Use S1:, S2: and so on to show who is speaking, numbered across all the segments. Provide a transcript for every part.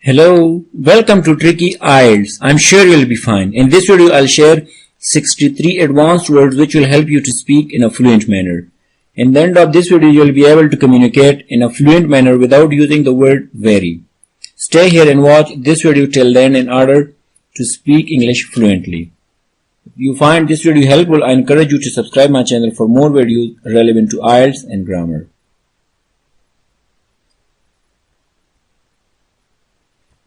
S1: Hello, welcome to Tricky IELTS. I'm sure you'll be fine. In this video, I'll share 63 advanced words which will help you to speak in a fluent manner. In the end of this video, you'll be able to communicate in a fluent manner without using the word very. Stay here and watch this video till then in order to speak English fluently. If you find this video helpful, I encourage you to subscribe my channel for more videos relevant to IELTS and grammar.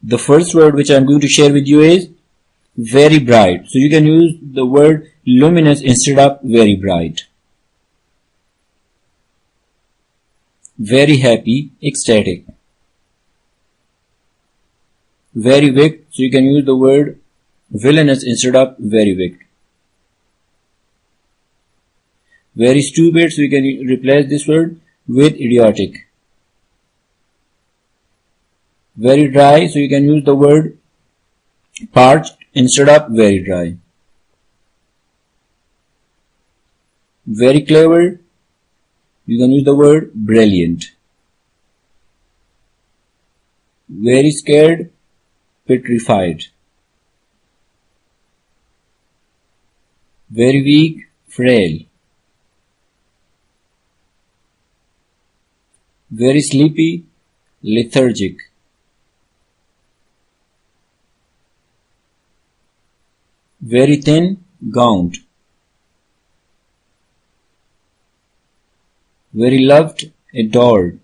S1: The first word which I am going to share with you is very bright. So you can use the word luminous instead of very bright. Very happy, ecstatic. Very wicked. So you can use the word villainous instead of very wicked. Very stupid. So you can replace this word with idiotic. Very dry, so you can use the word parched instead of very dry. Very clever, you can use the word brilliant. Very scared, petrified. Very weak, frail. Very sleepy, lethargic. Very thin, gaunt. Very loved, adored.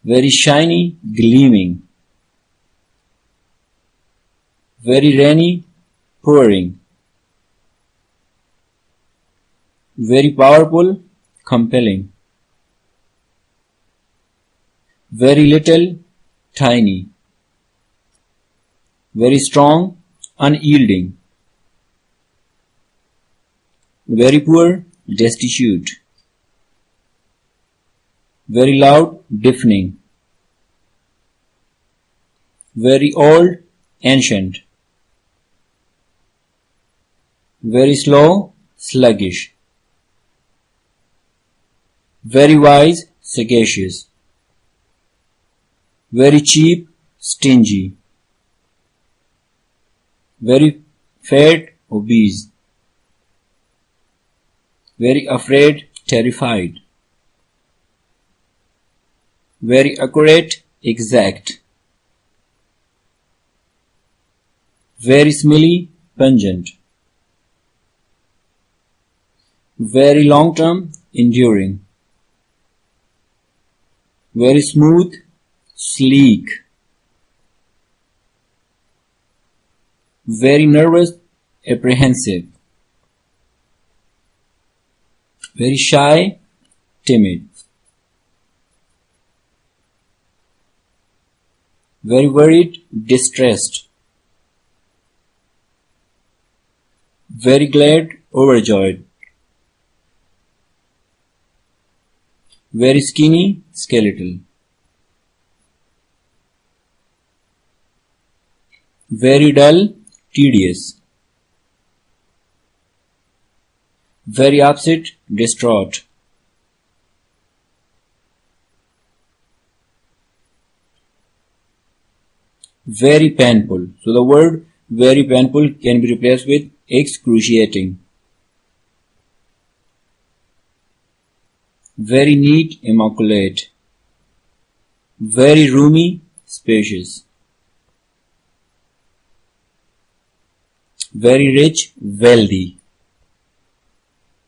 S1: Very shiny, gleaming. Very rainy, pouring. Very powerful, compelling. Very little, tiny. Very strong, unyielding. Very poor, destitute. Very loud, deafening. Very old, ancient. Very slow, sluggish. Very wise, sagacious. Very cheap, stingy. Very fat, obese. Very afraid, terrified. Very accurate, exact. Very smelly, pungent. Very long-term, enduring. Very smooth, sleek. Very nervous, apprehensive. Very shy, timid. Very worried, distressed. Very glad, overjoyed. Very skinny, skeletal. Very dull, tedious. Very upset, distraught. Very painful. So the word very painful can be replaced with excruciating. Very neat, immaculate. Very roomy, spacious. Very rich, wealthy.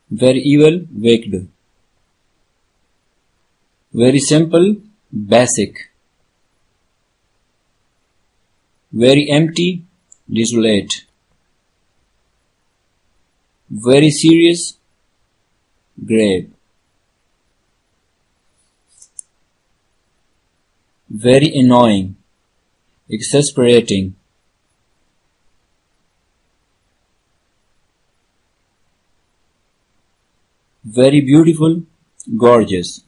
S1: Very evil, wicked. Very simple, basic. Very empty, desolate. Very serious, grave. Very annoying, exasperating. Very beautiful, gorgeous.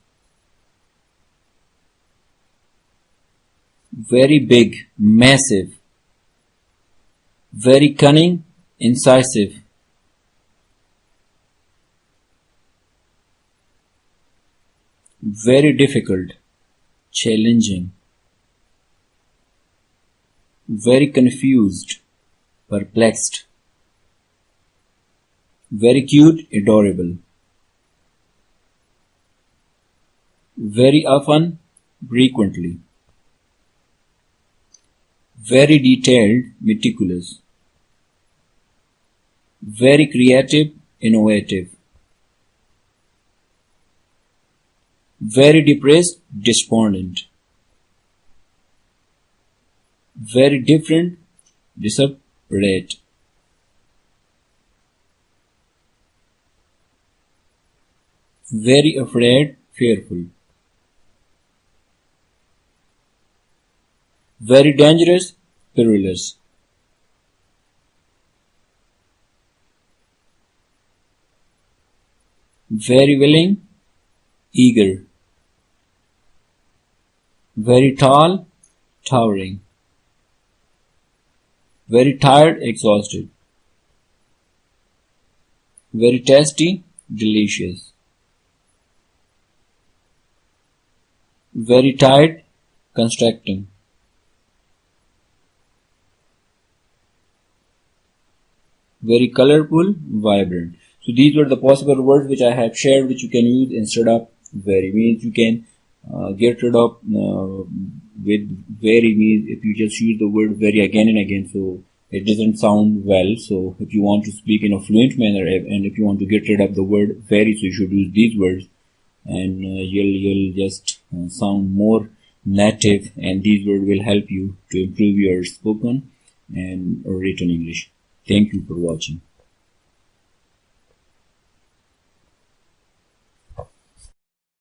S1: Very big, massive. Very cunning, incisive. very difficult, challenging, very confused, perplexed, very cute, adorable, very often, frequently, very detailed, meticulous, very creative, innovative, very depressed, despondent, very different, disparate, very afraid, fearful, very dangerous, perilous, very willing, eager, very tall, towering, very tired, exhausted, very tasty, delicious, very tight, constricting, very colorful, vibrant. So these were the possible words which I have shared, which you can use instead of very. Means you can get rid of with very, means if you just use the word very again and again, so it doesn't sound well. So if you want to speak in a fluent manner, and if you want to get rid of the word very, so you should use these words, and you'll just sound more native, and these words will help you to improve your spoken and written English. Thank you for watching.